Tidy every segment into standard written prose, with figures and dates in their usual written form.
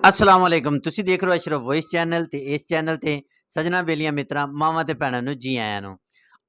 अस्सलाम वालेकुम। तुसी देख रहे हो अशरफ वॉइस चैनल ते इस चैनल ते सजना बेलियां मित्रा मावां ते भैणां नूं जी आयां नूं।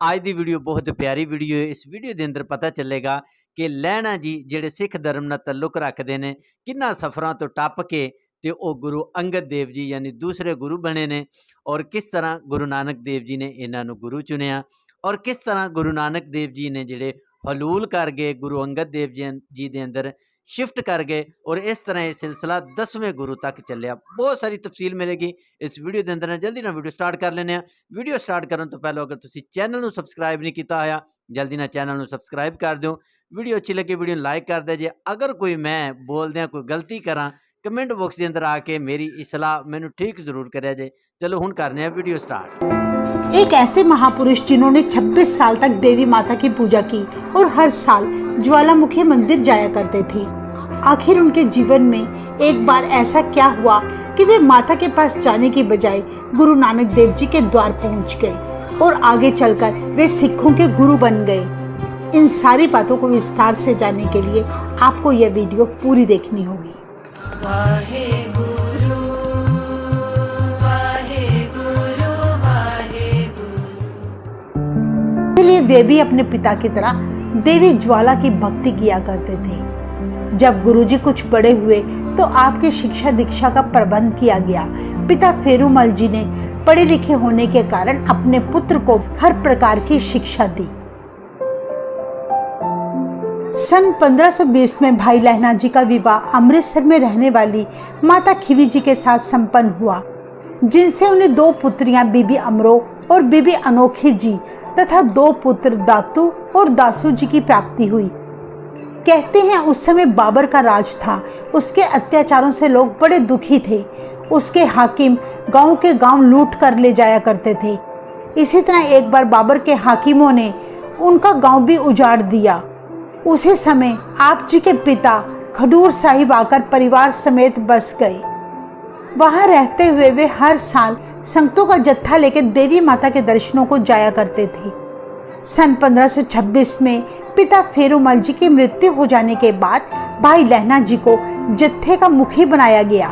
अज दी वीडियो बहुत प्यारी वीडियो है। इस वीडियो के अंदर पता चलेगा कि लैणा जी जिहड़े सिख धर्म नाल तल्लुक रखते हैं किन्ना सफ़रां तो टप के ते ओ गुरु अंगद देव जी यानी दूसरे गुरु बने ने और किस तरह गुरु नानक देव जी ने इन्हां नूं गुरु चुनिया और किस तरह गुरु नानक देव जी ने जिहड़े हलूल कर गए गुरु अंगद देव जी के अंदर शिफ्ट कर गए और इस तरह ये सिलसिला 10वें गुरु तक चलिया। बहुत सारी तफसील मिलेगी इस वीडियो के अंदर। जल्दी ना वीडियो स्टार्ट कर लेने। वीडियो स्टार्ट करने तो पहले अगर तुसी चैनल नूं सबसक्राइब नहीं किया होया जल्दी ना चैनल नूं सबसक्राइब कर दो। वीडियो अच्छी लगे वीडियो लाइक कर दे जे। अगर कोई मैं बोलद्या कोई गलती करा कमेंट बॉक्स के अंदर आके मेरी इसलाह मैनू ठीक जरूर करे जे। चलो हुण करने हैं वीडियो स्टार्ट। एक ऐसे महापुरुष जिन्होंने 26 साल तक देवी माता की पूजा की और हर साल ज्वालामुखी मंदिर जाया करते थे। आखिर उनके जीवन में एक बार ऐसा क्या हुआ कि वे माता के पास जाने की बजाय गुरु नानक देव जी के द्वार पहुंच गए और आगे चलकर वे सिखों के गुरु बन गए। इन सारी बातों को विस्तार से जानने के लिए आपको यह वीडियो पूरी देखनी होगी। इसलिए वे भी अपने पिता की तरह देवी ज्वाला की भक्ति किया करते थे। जब गुरुजी कुछ बड़े हुए तो आपकी शिक्षा दीक्षा का प्रबंध किया गया। पिता फेरूमल जी ने पढ़े लिखे होने के कारण अपने पुत्र को हर प्रकार की शिक्षा दी। सन 1520 में भाई लहना जी का विवाह अमृतसर में रहने वाली माता खिवी जी के साथ संपन्न हुआ, जिनसे उन्हें 2 पुत्रियां बीबी अमरो और बीबी अनोखी जी तथा 2 पुत्र दातू और दासू जी की प्राप्ति हुई। कहते हैं उस समय बाबर का राज था। उसके अत्याचारों से लोग बड़े दुखी थे। उसके हाकिम गांव के गांव लूट कर ले जाया करते थे। इसी तरह एक बार बाबर के हाकिमों ने उनका गांव भी उजाड़ दिया। उसी समय आप जी के पिता खडूर साहिब आकर परिवार समेत बस गए। वहां रहते हुए वे हर साल संगतों का जत्था लेकर देवी माता के दर्शनों को जाया करते थे। सन 1526 में पिता फेरूमल जी की मृत्यु हो जाने के बाद भाई लहना जी को जत्थे का मुखी बनाया गया।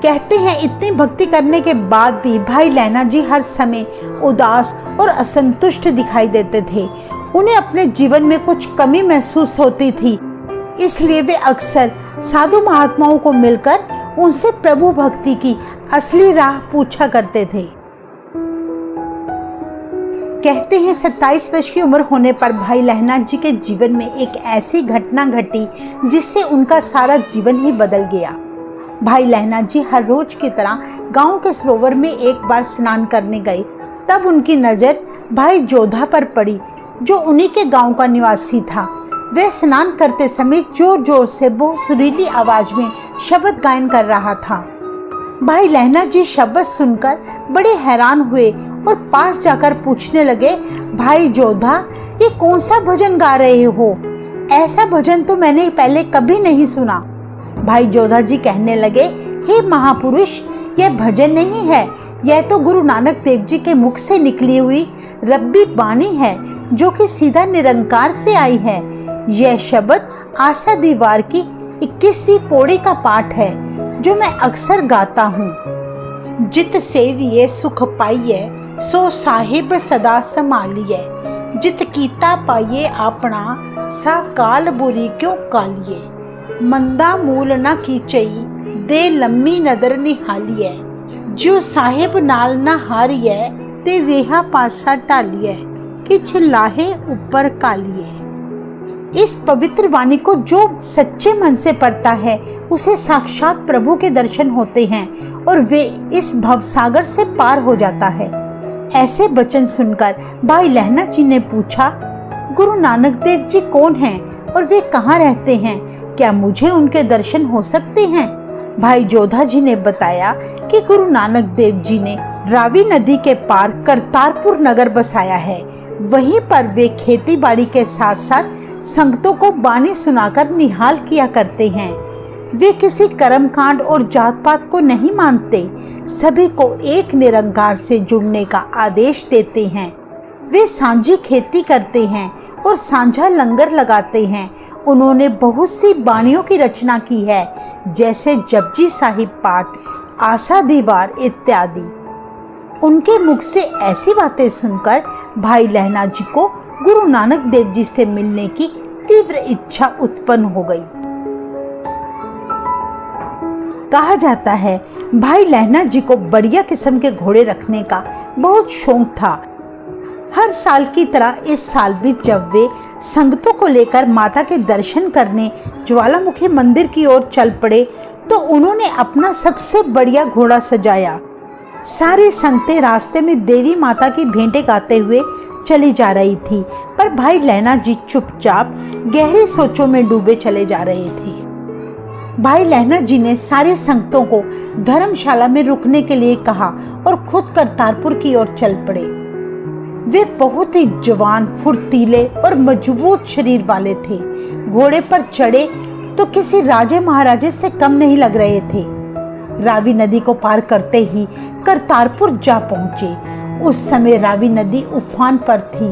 कहते हैं इतनी भक्ति करने के बाद भी भाई लहना जी हर समय उदास और असंतुष्ट दिखाई देते थे। उन्हें अपने जीवन में कुछ कमी महसूस होती थी, इसलिए वे अक्सर साधु महात्माओं को मिलकर उनसे प्रभु भक्ति की असली राह पूछा करते थे। कहते हैं 27 वर्ष की उम्र होने पर भाई लहना जी के जीवन में एक ऐसी घटना घटी जिससे उनका सारा जीवन ही बदल गया। भाई लहना जी हर रोज की तरह गांव के सरोवर में एक बार स्नान करने गए। तब उनकी नजर भाई जोधा पर पड़ी, जो उन्हीं के गांव का निवासी था। वह स्नान करते समय जोर जोर से बहुत सुरीली आवाज में शब्द गायन कर रहा था। भाई लहना जी शब्द सुनकर बड़े हैरान हुए और पास जाकर पूछने लगे, भाई जोधा, ये कौन सा भजन गा रहे हो? ऐसा भजन तो मैंने पहले कभी नहीं सुना। भाई जोधा जी कहने लगे, हे महापुरुष, यह भजन नहीं है, यह तो गुरु नानक देव जी के मुख से निकली हुई रब्बी बाणी है, जो कि सीधा निरंकार से आई है। यह शब्द आशा दीवार की 21वीं पौड़ी का पाठ है, जो मैं अक्सर गाता हूँ। जित सेविए सुख पाइए, सो साहिब सदा संभालिए। जित कीता पाइए अपना, सा काल बुरी क्यों कालिए। मंदा मूल न कीचई, दे लम्मी नदर निहालिए। जो साहिब नाल न हारिए, ते वेहा पासा टालिए। किछ लाहे ऊपर कालिए। इस पवित्र वाणी को जो सच्चे मन से पढ़ता है उसे साक्षात प्रभु के दर्शन होते हैं और वे इस भवसागर से पार हो जाता है। ऐसे वचन सुनकर भाई लहना जी ने पूछा, गुरु नानक देव जी कौन हैं और वे कहाँ रहते हैं? क्या मुझे उनके दर्शन हो सकते हैं? भाई जोधा जी ने बताया कि गुरु नानक देव जी ने रावी नदी के पार करतारपुर नगर बसाया है। वहीं पर वे खेती बाड़ी के साथ साथ संगतों को बानी सुनाकर निहाल किया करते हैं। वे किसी कर्मकांड और जात पात को नहीं मानते, सभी को एक निरंकार से जुड़ने का आदेश देते हैं। वे सांझी खेती करते हैं और सांझा लंगर लगाते हैं उन्होंने बहुत सी बाणियों की रचना की है, जैसे जपजी साहिब पाठ, आशा दीवार इत्यादि। उनके मुख से ऐसी बातें सुनकर भाई लहना जी को गुरु नानक देव जी से मिलने की तीव्र इच्छा उत्पन्न हो गई। कहा जाता है भाई लहना जी को बढ़िया किस्म के घोड़े रखने का बहुत शौक था। हर साल की तरह इस साल भी जब वे संगतों को लेकर माता के दर्शन करने ज्वालामुखी मंदिर की ओर चल पड़े तो उन्होंने अपना सबसे बढ़िया घोड़ा सजाया। सारी संगतें रास्ते में देवी माता की भेंटें गाते हुए चली जा रही थी, पर भाई लहना जी चुपचाप गहरी सोचों में डूबे चले जा रहे थे। भाई लहना जी ने सारी संगतों को धर्मशाला में रुकने के लिए कहा और खुद करतारपुर की ओर चल पड़े। वे बहुत ही जवान, फुर्तीले और मजबूत शरीर वाले थे। घोड़े पर चढ़े तो किसी राजे महाराजे से कम नहीं लग रहे थे। रावी नदी को पार करते ही करतारपुर जा पहुंचे। उस समय रावी नदी उफान पर थी,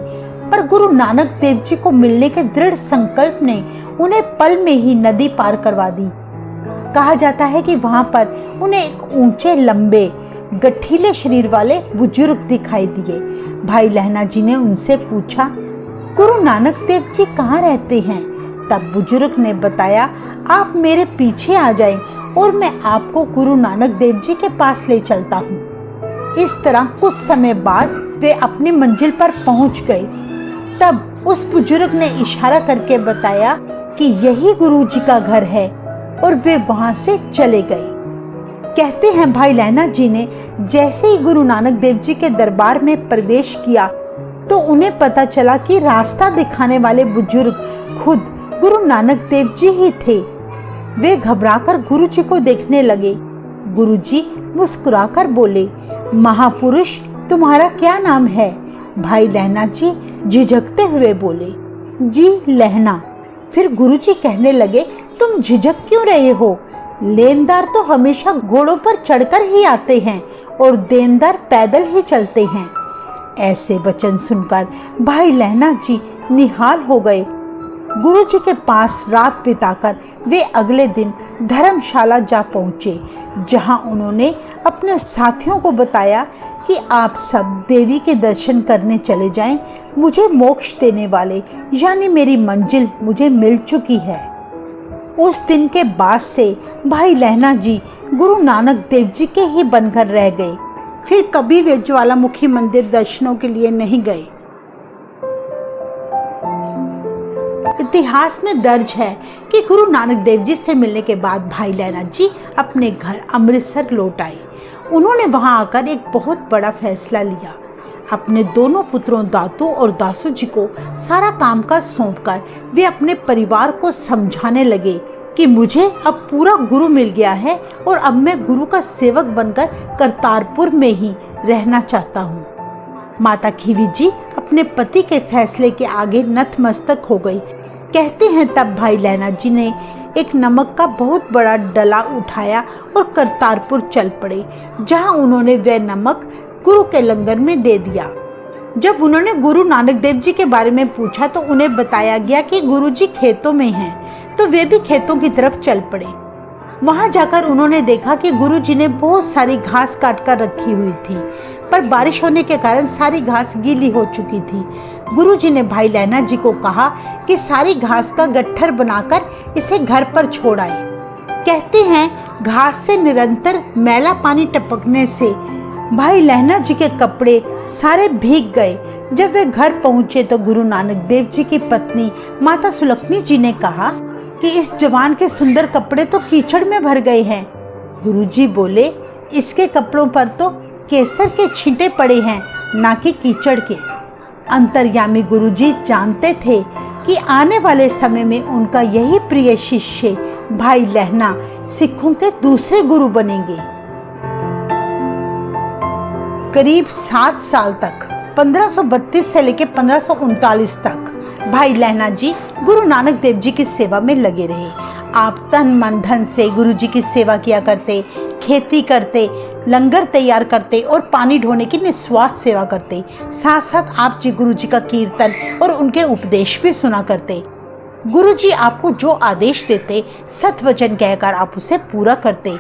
पर गुरु नानक देव जी को मिलने के दृढ़ संकल्प ने उन्हें पल में ही नदी पार करवा दी। कहा जाता है कि वहां पर उन्हें एक ऊंचे, लंबे, गठीले शरीर वाले बुजुर्ग दिखाई दिए। भाई लहना जी ने उनसे पूछा, गुरु नानक देव जी कहाँ रहते हैं? तब बुजुर्ग ने बताया, आप मेरे पीछे आ जाएं और मैं आपको गुरु नानक देव जी के पास ले चलता हूँ। इस तरह कुछ समय बाद वे अपनी मंजिल पर पहुंच गए। तब उस बुजुर्ग ने इशारा करके बताया कि यही गुरु जी का घर है और वे वहां से चले गए। कहते हैं भाई लहना जी ने जैसे ही गुरु नानक देव जी के दरबार में प्रवेश किया तो उन्हें पता चला कि रास्ता दिखाने वाले बुजुर्ग खुद गुरु नानक देव जी ही थे। वे घबराकर गुरु जी को देखने लगे। गुरु जी मुस्कुराकर बोले, महापुरुष तुम्हारा क्या नाम है? भाई लहना जी झिझकते हुए बोले, जी लहना। फिर गुरु जी कहने लगे, तुम झिझक क्यों रहे हो? लेनदार तो हमेशा घोड़ों पर चढ़कर ही आते हैं और देनदार पैदल ही चलते हैं। ऐसे वचन सुनकर भाई लहना जी निहाल हो गए। गुरु जी के पास रात बिताकर वे अगले दिन धर्मशाला जा पहुंचे, जहां उन्होंने अपने साथियों को बताया कि आप सब देवी के दर्शन करने चले जाएं। मुझे मोक्ष देने वाले यानी मेरी मंजिल मुझे मिल चुकी है। उस दिन के बाद से भाई लहना जी गुरु नानक देव जी के ही बनकर रह गए। फिर कभी वे ज्वालामुखी मंदिर दर्शनों के लिए नहीं गए। इतिहास में दर्ज है कि गुरु नानक देव जी से मिलने के बाद भाई लहना जी अपने घर अमृतसर लौट आए। उन्होंने वहां आकर एक बहुत बड़ा फैसला लिया। अपने दोनों पुत्रों दातू और दासू जी को सारा कामकाज सौंपकर वे अपने परिवार को समझाने लगे कि मुझे अब पूरा गुरु मिल गया है और अब मैं गुरु का सेवक बनकर करतारपुर में ही रहना चाहता हूँ। माता खीवी जी अपने पति के फैसले के आगे नतमस्तक हो गई। कहते हैं तब भाई लहना जी ने एक नमक का बहुत बड़ा डला उठाया और करतारपुर चल पड़े, जहां उन्होंने वह नमक गुरु के लंगर में दे दिया। जब उन्होंने गुरु नानक देव जी के बारे में पूछा तो उन्हें बताया गया कि गुरु जी खेतों में हैं, तो वे भी खेतों की तरफ चल पड़े। वहां जाकर उन्होंने देखा कि गुरु जी ने बहुत सारी घास काट कर रखी हुई थी, पर बारिश होने के कारण सारी घास गीली हो चुकी थी। गुरु जी ने भाई लहना जी को कहा कि सारी घास का गट्ठर बनाकर इसे घर पर छोड़ आए। कहते हैं घास से निरंतर मैला पानी टपकने से भाई लहना जी के कपड़े सारे भीग गए। जब वे घर पहुंचे तो गुरु नानक देव जी की पत्नी माता सुलक्ष्मी जी ने कहा कि इस जवान के सुंदर कपड़े तो कीचड़ में भर गए हैं। गुरु जी बोले, इसके कपड़ों पर तो केसर के छींटे पड़े हैं, ना कि कीचड़ के। अंतर्यामी गुरु जी जानते थे कि आने वाले समय में उनका यही प्रिय शिष्य भाई लहना सिखों के दूसरे गुरु बनेंगे। करीब 7 साल तक 1532 से लेकर 1539 तक भाई लहना जी गुरु नानक देव जी की सेवा में लगे रहे। आप तन मन धन से गुरु जी की सेवा किया करते, खेती करते, लंगर तैयार करते और पानी ढोने की निस्वार्थ सेवा करते। साथ साथ आप जी गुरु जी का कीर्तन और उनके उपदेश भी सुना करते। गुरुजी आपको जो आदेश देते सत वचन कहकर आप उसे पूरा करते।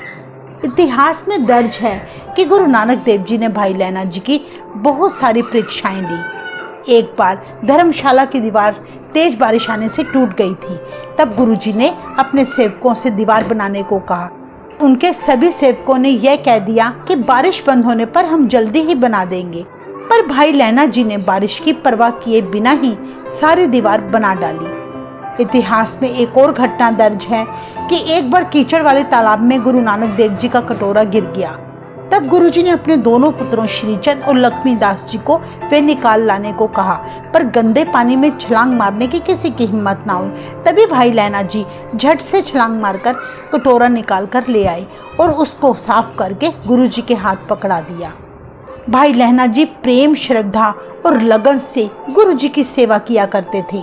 इतिहास में दर्ज है कि गुरु नानक देव जी ने भाई लहना जी की बहुत सारी परीक्षाएं ली। एक बार धर्मशाला की दीवार तेज बारिश आने से टूट गई थी। तब गुरुजी ने अपने सेवकों से दीवार बनाने को कहा। उनके सभी सेवकों ने यह कह दिया कि बारिश बंद होने पर हम जल्दी ही बना देंगे, पर भाई लहना जी ने बारिश की परवाह किए बिना ही सारी दीवार बना डाली। इतिहास में एक और घटना दर्ज है कि एक बार कीचड़ वाले तालाब में गुरु नानक देव जी का कटोरा गिर गया। तब गुरुजी ने अपने दोनों पुत्रों श्रीचंद और लक्ष्मीदास जी को वे निकाल लाने को कहा, पर गंदे पानी में छलांग मारने की किसी की हिम्मत ना हुई। तभी भाई लहना जी झट से छलांग मारकर कटोरा निकाल कर ले आए और उसको साफ करके गुरुजी के हाथ पकड़ा दिया। भाई लहना जी प्रेम, श्रद्धा और लगन से गुरुजी की सेवा किया करते थे।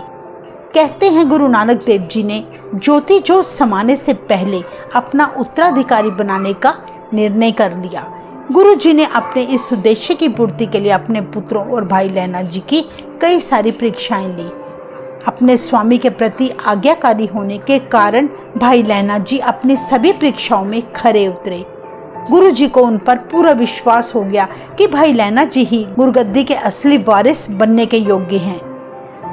कहते हैं गुरु नानक देव जी ने ज्योति जोत समाने से पहले अपना उत्तराधिकारी बनाने का निर्णय कर लिया। गुरु जी ने अपने इस उद्देश्य की पूर्ति के लिए अपने पुत्रों और भाई लहना जी की कई सारी परीक्षाएं ली। अपने स्वामी के प्रति आज्ञाकारी होने के कारण भाई लहना जी अपनी सभी परीक्षाओं में खरे उतरे। गुरु जी को उन पर पूरा विश्वास हो गया कि भाई लहना जी ही गुरुगद्दी के असली वारिस बनने के योग्य हैं।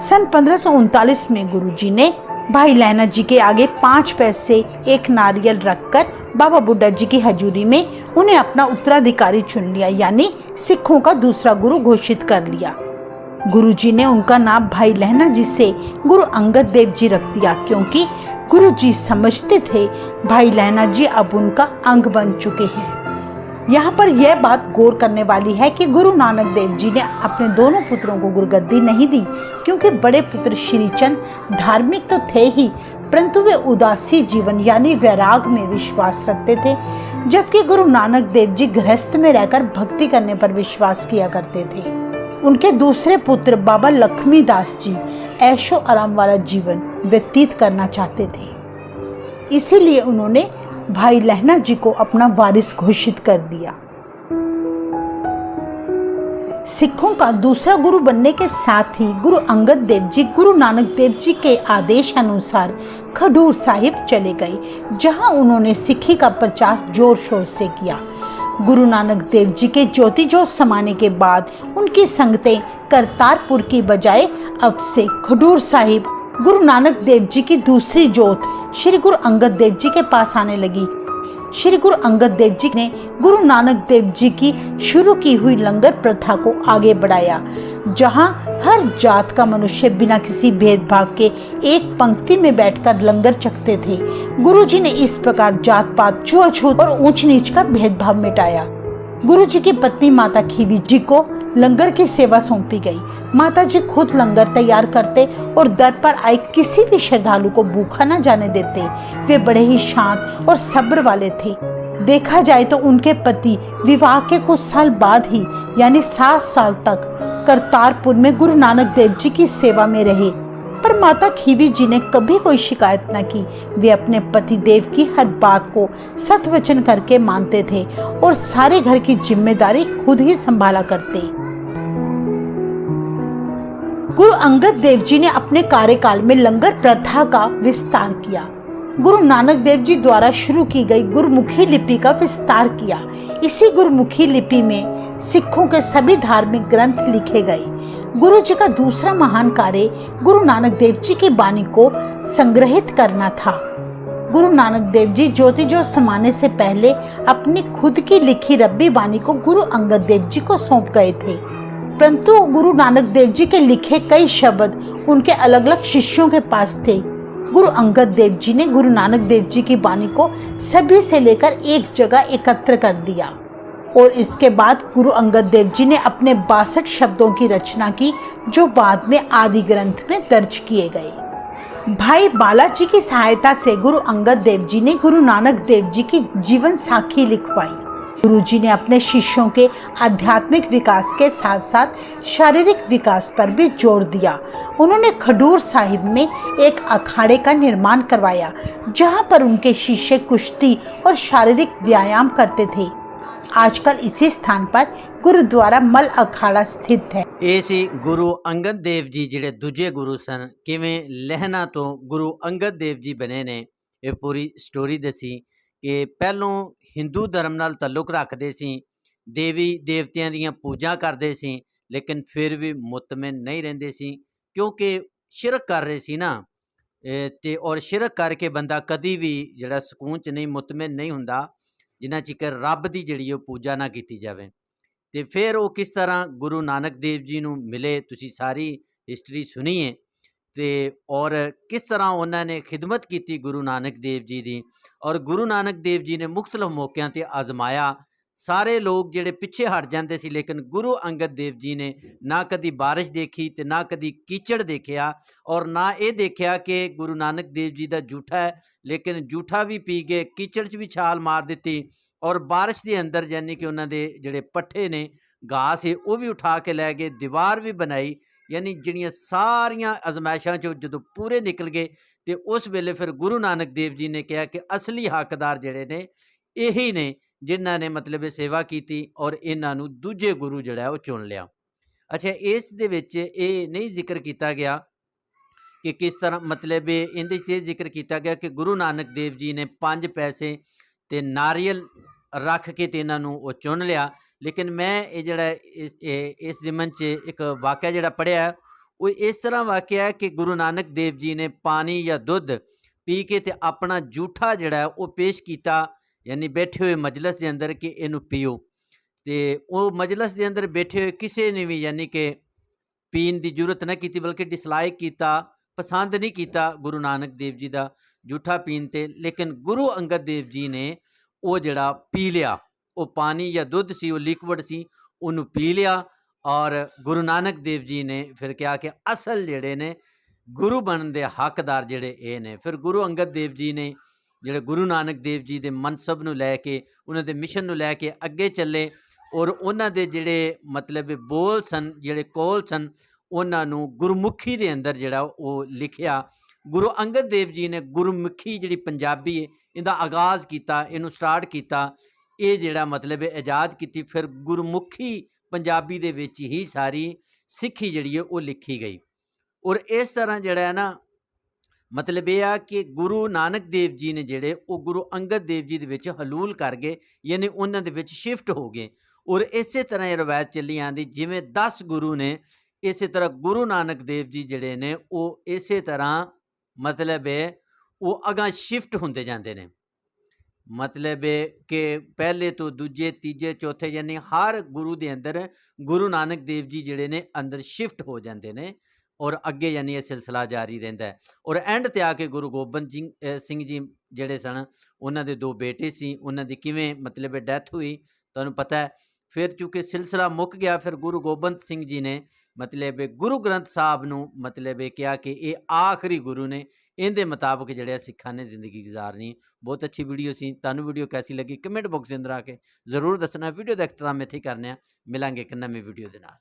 सन 1539 में गुरुजी ने भाई लहना जी के आगे 5 पैसे एक नारियल रखकर बाबा बुड्ढा जी की हजूरी में उन्हें अपना उत्तराधिकारी चुन लिया, यानी सिखों का दूसरा गुरु घोषित कर लिया। गुरुजी ने उनका नाम भाई लहना जी से गुरु अंगद देव जी रख दिया, क्योंकि गुरुजी समझते थे भाई लहना जी अब उनका अंग बन चुके हैं। यहाँ पर यह बात गौर करने वाली है कि गुरु नानक देव जी ने अपने दोनों पुत्रों को गुरुगद्दी नहीं दी, क्योंकि बड़े पुत्र श्रीचंद धार्मिक तो थे ही, परंतु वे उदासी जीवन यानी वैराग में विश्वास रखते थे, जबकि गुरु नानक देव जी गृहस्थ में रहकर भक्ति करने पर विश्वास किया करते थे। उनके दूसरे पुत्र बाबा लक्ष्मीदास जी ऐशो आराम वाला जीवन व्यतीत करना चाहते थे, इसीलिए उन्होंने भाई लहना जी को अपना वारिस घोषित कर दिया। सिखों का दूसरा गुरु बनने के साथ ही गुरु अंगद देव जी गुरु नानक देव जी के आदेश अनुसार खडूर साहिब चले गए, जहां उन्होंने सिखी का प्रचार जोर शोर से किया। गुरु नानक देव जी के ज्योति जोत समाने के बाद उनकी संगतें करतारपुर की बजाय अब से खडूर साहिब गुरु नानक देव जी की दूसरी जोत श्री गुरु अंगद देव जी के पास आने लगी। श्री गुरु अंगद देव जी ने गुरु नानक देव जी की शुरू की हुई लंगर प्रथा को आगे बढ़ाया, जहां हर जात का मनुष्य बिना किसी भेदभाव के एक पंक्ति में बैठकर लंगर चखते थे। गुरु जी ने इस प्रकार जात पात, छुआछूत और ऊंच नीच का भेदभाव मिटाया। गुरु जी की पत्नी माता खीवी जी को लंगर की सेवा सौंपी गई। माता जी खुद लंगर तैयार करते और दर पर आए किसी भी श्रद्धालु को भूखा न जाने देते। वे बड़े ही शांत और सब्र वाले थे। देखा जाए तो उनके पति विवाह के कुछ साल बाद ही यानी 7 साल तक करतारपुर में गुरु नानक देव जी की सेवा में रहे, पर माता खीवी जी ने कभी कोई शिकायत न की। वे अपने पति देव की हर बात को सत्वचन करके मानते थे और सारे घर की जिम्मेदारी खुद ही संभाला करते। गुरु अंगद देव जी ने अपने कार्यकाल में लंगर प्रथा का विस्तार किया। गुरु नानक देव जी द्वारा शुरू की गई गुरुमुखी लिपि का विस्तार किया। इसी गुरुमुखी लिपि में सिखों के सभी धार्मिक ग्रंथ लिखे गए। गुरु जी का दूसरा महान कार्य गुरु नानक देव जी की वाणी को संग्रहित करना था। गुरु नानक देव जी ज्योति जोत समाने से पहले अपनी खुद की लिखी रब्बी वाणी को गुरु अंगद देव जी को सौंप गए थे, परंतु गुरु नानक देव जी के लिखे कई शब्द उनके अलग अलग शिष्यों के पास थे। गुरु अंगद देव जी ने गुरु नानक देव जी की वाणी को सभी से लेकर एक जगह एकत्र कर दिया और इसके बाद गुरु अंगद देव जी ने अपने 62 शब्दों की रचना की, जो बाद में आदि ग्रंथ में दर्ज किए गए। भाई बालाजी की सहायता से गुरु अंगद देव जी ने गुरु नानक देव जी की जीवन साखी लिखवाई। गुरु जी ने अपने शिष्यों के आध्यात्मिक विकास के साथ साथ शारीरिक विकास पर भी जोर दिया। उन्होंने खडूर साहिब में एक अखाड़े का निर्माण करवाया, जहां पर उनके शिष्य कुश्ती और शारीरिक व्यायाम करते थे। आजकल इसी स्थान पर गुरुद्वारा मल अखाड़ा स्थित है। ਇਹ ਸੀ ਗੁਰੂ ਅੰਗਦ ਦੇਵ ਜੀ ਜਿਹੜੇ ਦੂਜੇ ਗੁਰੂ ਸਨ, ਕਿਵੇਂ ਲਹਿਣਾ ਤੋਂ ਗੁਰੂ ਅੰਗਦ ਦੇਵ ਜੀ ਬਣੇ ਨੇ। ਇਹ ਪੂਰੀ ਸਟੋਰੀ ਦੱਸੀ ਕਿ ਪਹਿਲੋਂ ਹਿੰਦੂ ਧਰਮ ਨਾਲ ਤਾਲੁਕ ਰੱਖਦੇ ਸੀ, ਦੇਵੀ ਦੇਵਤਿਆਂ ਦੀਆਂ ਪੂਜਾ ਕਰਦੇ ਸੀ, ਲੇਕਿਨ ਫਿਰ ਵੀ ਮੁਤਮਿਨ ਨਹੀਂ ਰਹਿੰਦੇ ਸੀ ਕਿਉਂਕਿ ਸ਼ਿਰਕ ਕਰ ਰਹੇ ਸੀ ਨਾ। ਤੇ ਔਰ ਸ਼ਿਰਕ ਕਰਕੇ ਬੰਦਾ ਕਦੀ ਵੀ ਜਿਹੜਾ ਸਕੂਨ 'ਚ ਨਹੀਂ, ਮੁਤਮਿਨ ਨਹੀਂ ਹੁੰਦਾ ਜਿੰਨਾ ਚਿਕਰ ਰੱਬ ਦੀ ਜਿਹੜੀ ਉਹ ਪੂਜਾ ਨਾ ਕੀਤੀ ਜਾਵੇ। ਤੇ ਫਿਰ ਉਹ ਕਿਸ ਤਰ੍ਹਾਂ ਗੁਰੂ ਨਾਨਕ ਦੇਵ ਜੀ ਨੂੰ ਮਿਲੇ, ਤੁਸੀਂ ਸਾਰੀ ਹਿਸਟਰੀ ਸੁਣੀ ਹੈ। ਤੇ ਔਰ ਕਿਸ ਤਰ੍ਹਾਂ ਉਹਨਾਂ ਨੇ ਖਿਦਮਤ ਕੀਤੀ ਗੁਰੂ ਨਾਨਕ ਦੇਵ ਜੀ ਦੀ, ਔਰ ਗੁਰੂ ਨਾਨਕ ਦੇਵ ਜੀ ਨੇ ਮੁਖਤਲਿਫ ਮੌਕਿਆਂ 'ਤੇ ਆਜ਼ਮਾਇਆ। ਸਾਰੇ ਲੋਕ ਜਿਹੜੇ ਪਿੱਛੇ ਹਟ ਜਾਂਦੇ ਸੀ, ਲੇਕਿਨ ਗੁਰੂ ਅੰਗਦ ਦੇਵ ਜੀ ਨੇ ਨਾ ਕਦੀ ਬਾਰਿਸ਼ ਦੇਖੀ ਤੇ ਨਾ ਕਦੀ ਕੀਚੜ ਦੇਖਿਆ, ਔਰ ਨਾ ਇਹ ਦੇਖਿਆ ਕਿ ਗੁਰੂ ਨਾਨਕ ਦੇਵ ਜੀ ਦਾ ਜੂਠਾ ਹੈ, ਲੇਕਿਨ ਜੂਠਾ ਵੀ ਪੀ ਗਏ, ਕੀਚੜ 'ਚ ਵੀ ਛਾਲ ਮਾਰ ਦਿੱਤੀ, ਔਰ ਬਾਰਿਸ਼ ਦੇ ਅੰਦਰ ਯਾਨੀ ਕਿ ਉਹਨਾਂ ਦੇ ਜਿਹੜੇ ਪੱਠੇ ਨੇ, ਘਾਹ ਸੀ, ਉਹ ਵੀ ਉਠਾ ਕੇ ਲੈ ਗਏ, ਦੀਵਾਰ ਵੀ ਬਣਾਈ। ਯਾਨੀ ਜਿਹੜੀਆਂ ਸਾਰੀਆਂ ਅਜ਼ਮਾਇਸ਼ਾਂ 'ਚੋਂ ਜਦੋਂ ਪੂਰੇ ਨਿਕਲ ਗਏ ਤੇ ਉਸ ਵੇਲੇ ਫਿਰ ਗੁਰੂ ਨਾਨਕ ਦੇਵ ਜੀ ਨੇ ਕਿਹਾ ਕਿ ਅਸਲੀ ਹੱਕਦਾਰ ਜਿਹੜੇ ਨੇ ਇਹੀ ਨੇ ਜਿਨ੍ਹਾਂ ਨੇ ਮਤਲਬ ਇਹ ਸੇਵਾ ਕੀਤੀ, ਔਰ ਇਹਨਾਂ ਨੂੰ ਦੂਜੇ ਗੁਰੂ ਜਿਹੜਾ ਉਹ ਚੁਣ ਲਿਆ। ਅੱਛਾ, ਇਸ ਦੇ ਵਿੱਚ ਇਹ ਨਹੀਂ ਜ਼ਿਕਰ ਕੀਤਾ ਗਿਆ ਕਿ ਕਿਸ ਤਰ੍ਹਾਂ, ਮਤਲਬ ਇਹਦੇ 'ਚ ਇਹ ਜ਼ਿਕਰ ਕੀਤਾ ਗਿਆ ਕਿ ਗੁਰੂ ਨਾਨਕ ਦੇਵ ਜੀ ਨੇ 5 ਪੈਸੇ ਤੇ ਨਾਰੀਅਲ ਰੱਖ ਕੇ ਤੇ ਇਹਨਾਂ ਨੂੰ ਉਹ ਚੁਣ ਲਿਆ। ਲੇਕਿਨ ਮੈਂ ਇਹ ਜਿਹੜਾ ਇਸ ਜ਼ਿਮਨ 'ਚ ਇੱਕ ਵਾਕਿਆ ਜਿਹੜਾ ਪੜ੍ਹਿਆ, ਉਹ ਇਸ ਤਰ੍ਹਾਂ ਵਾਕਿਆ ਹੈ ਕਿ ਗੁਰੂ ਨਾਨਕ ਦੇਵ ਜੀ ਨੇ ਪਾਣੀ ਜਾਂ ਦੁੱਧ ਪੀ ਕੇ ਤੇ ਆਪਣਾ ਜੂਠਾ ਜਿਹੜਾ ਹੈ ਉਹ ਪੇਸ਼ ਕੀਤਾ, ਯਾਨੀ ਬੈਠੇ ਹੋਏ ਮਜਲਿਸ ਦੇ ਅੰਦਰ ਕਿ ਇਹਨੂੰ ਪੀਓ। ਤੇ ਉਹ ਮਜਲਿਸ ਦੇ ਅੰਦਰ ਬੈਠੇ ਹੋਏ ਕਿਸੇ ਨੇ ਵੀ ਯਾਨੀ ਕਿ ਪੀਣ ਦੀ ਜ਼ਰੂਰਤ ਨਾ ਕੀਤੀ, ਬਲਕਿ ਡਿਸਲਾਈਕ ਕੀਤਾ, ਪਸੰਦ ਨਹੀਂ ਕੀਤਾ ਗੁਰੂ ਨਾਨਕ ਦੇਵ ਜੀ ਦਾ ਜੂਠਾ ਪੀਣ 'ਤੇ। ਲੇਕਿਨ ਗੁਰੂ ਅੰਗਦ ਦੇਵ ਜੀ ਨੇ ਉਹ ਜਿਹੜਾ ਪੀ ਲਿਆ, ਉਹ ਪਾਣੀ ਜਾਂ ਦੁੱਧ ਸੀ, ਉਹ ਲਿਕਵਿਡ ਸੀ, ਉਹਨੂੰ ਪੀ ਲਿਆ। ਔਰ ਗੁਰੂ ਨਾਨਕ ਦੇਵ ਜੀ ਨੇ ਫਿਰ ਕਿਹਾ ਕਿ ਅਸਲ ਜਿਹੜੇ ਨੇ ਗੁਰੂ ਬਣਨ ਦੇ ਹੱਕਦਾਰ ਜਿਹੜੇ ਇਹ ਨੇ। ਫਿਰ ਗੁਰੂ ਅੰਗਦ ਦੇਵ ਜੀ ਨੇ ਜਿਹੜੇ ਗੁਰੂ ਨਾਨਕ ਦੇਵ ਜੀ ਦੇ ਮਨਸਬ ਨੂੰ ਲੈ ਕੇ, ਉਹਨਾਂ ਦੇ ਮਿਸ਼ਨ ਨੂੰ ਲੈ ਕੇ ਅੱਗੇ ਚੱਲੇ, ਔਰ ਉਹਨਾਂ ਦੇ ਜਿਹੜੇ ਮਤਲਬ ਬੋਲ ਸਨ, ਜਿਹੜੇ ਕੌਲ ਸਨ, ਉਹਨਾਂ ਨੂੰ ਗੁਰਮੁਖੀ ਦੇ ਅੰਦਰ ਜਿਹੜਾ ਉਹ ਲਿਖਿਆ। ਗੁਰੂ ਅੰਗਦ ਦੇਵ ਜੀ ਨੇ ਗੁਰਮੁਖੀ ਜਿਹੜੀ ਪੰਜਾਬੀ ਹੈ ਇਹਦਾ ਆਗਾਜ਼ ਕੀਤਾ, ਇਹਨੂੰ ਸਟਾਰਟ ਕੀਤਾ, ਇਹ ਜਿਹੜਾ ਮਤਲਬ ਇਜਾਦ ਕੀਤੀ। ਫਿਰ ਗੁਰਮੁਖੀ ਪੰਜਾਬੀ ਦੇ ਵਿੱਚ ਹੀ ਸਾਰੀ ਸਿੱਖੀ ਜਿਹੜੀ ਹੈ ਉਹ ਲਿਖੀ ਗਈ। ਔਰ ਇਸ ਤਰ੍ਹਾਂ ਜਿਹੜਾ ਹੈ ਨਾ, ਮਤਲਬ ਇਹ ਆ ਕਿ ਗੁਰੂ ਨਾਨਕ ਦੇਵ ਜੀ ਨੇ ਜਿਹੜੇ ਉਹ ਗੁਰੂ ਅੰਗਦ ਦੇਵ ਜੀ ਦੇ ਵਿੱਚ ਹਲੂਲ ਕਰ ਗਏ, ਯਾਨੀ ਉਹਨਾਂ ਦੇ ਵਿੱਚ ਸ਼ਿਫਟ ਹੋ ਗਏ। ਔਰ ਇਸੇ ਤਰ੍ਹਾਂ ਇਹ ਰਵਾਇਤ ਚੱਲੀ ਆਉਂਦੀ, ਜਿਵੇਂ 10 ਗੁਰੂ ਨੇ, ਇਸੇ ਤਰ੍ਹਾਂ ਗੁਰੂ ਨਾਨਕ ਦੇਵ ਜੀ ਜਿਹੜੇ ਨੇ ਉਹ ਇਸੇ ਤਰ੍ਹਾਂ ਮਤਲਬ ਉਹ ਅਗਾਂਹ ਸ਼ਿਫਟ ਹੁੰਦੇ ਜਾਂਦੇ ਨੇ। ਮਤਲਬ ਕਿ ਪਹਿਲੇ ਤੋਂ ਦੂਜੇ, ਤੀਜੇ, ਚੌਥੇ, ਯਾਨੀ ਹਰ ਗੁਰੂ ਦੇ ਅੰਦਰ ਗੁਰੂ ਨਾਨਕ ਦੇਵ ਜੀ ਜਿਹੜੇ ਨੇ ਅੰਦਰ ਸ਼ਿਫਟ ਹੋ ਜਾਂਦੇ ਨੇ, ਔਰ ਅੱਗੇ ਯਾਨੀ ਇਹ ਸਿਲਸਿਲਾ ਜਾਰੀ ਰਹਿੰਦਾ ਹੈ। ਔਰ ਐਂਡ 'ਤੇ ਆ ਕੇ ਗੁਰੂ ਗੋਬਿੰਦ ਸਿੰਘ ਜੀ ਜਿਹੜੇ ਸਨ, ਉਹਨਾਂ ਦੇ 2 ਬੇਟੇ ਸੀ, ਉਹਨਾਂ ਦੀ ਕਿਵੇਂ ਮਤਲਬ ਡੈਥ ਹੋਈ ਤੁਹਾਨੂੰ ਪਤਾ ਹੈ। ਫਿਰ ਚੂँਕਿ ਸਿਲਸਿਲਾ ਮੁੱਕ ਗਿਆ, ਫਿਰ ਗੁਰੂ ਗੋਬਿੰਦ ਸਿੰਘ ਜੀ ਨੇ ਮਤਲਬ ਗੁਰੂ ਗ੍ਰੰਥ ਸਾਹਿਬ ਨੂੰ ਮਤਲਬ ਕਿਹਾ ਕਿ ਇਹ ਆਖਰੀ ਗੁਰੂ ਨੇ, ਇਹਦੇ ਮੁਤਾਬਕ ਜਿਹੜੇ ਸਿੱਖਾਂ ਨੇ ਜ਼ਿੰਦਗੀ ਗੁਜ਼ਾਰਨੀ। ਬਹੁਤ ਅੱਛੀ ਵੀਡੀਓ ਸੀ। ਤੁਹਾਨੂੰ ਵੀਡੀਓ ਕੈਸੀ ਲੱਗੀ ਕਮੈਂਟ ਬਾਕਸ ਦੇ ਅੰਦਰ ਆ ਕੇ ਜ਼ਰੂਰ ਦੱਸਣਾ। ਵੀਡੀਓ ਦਾ ਇਖਤਤਾਮ ਇੱਥੇ ਹੀ ਕਰਨੇ ਆ, ਮਿਲਾਂਗੇ ਇੱਕ ਨਵੀਂ ਵੀਡੀਓ ਦੇ ਨਾਲ।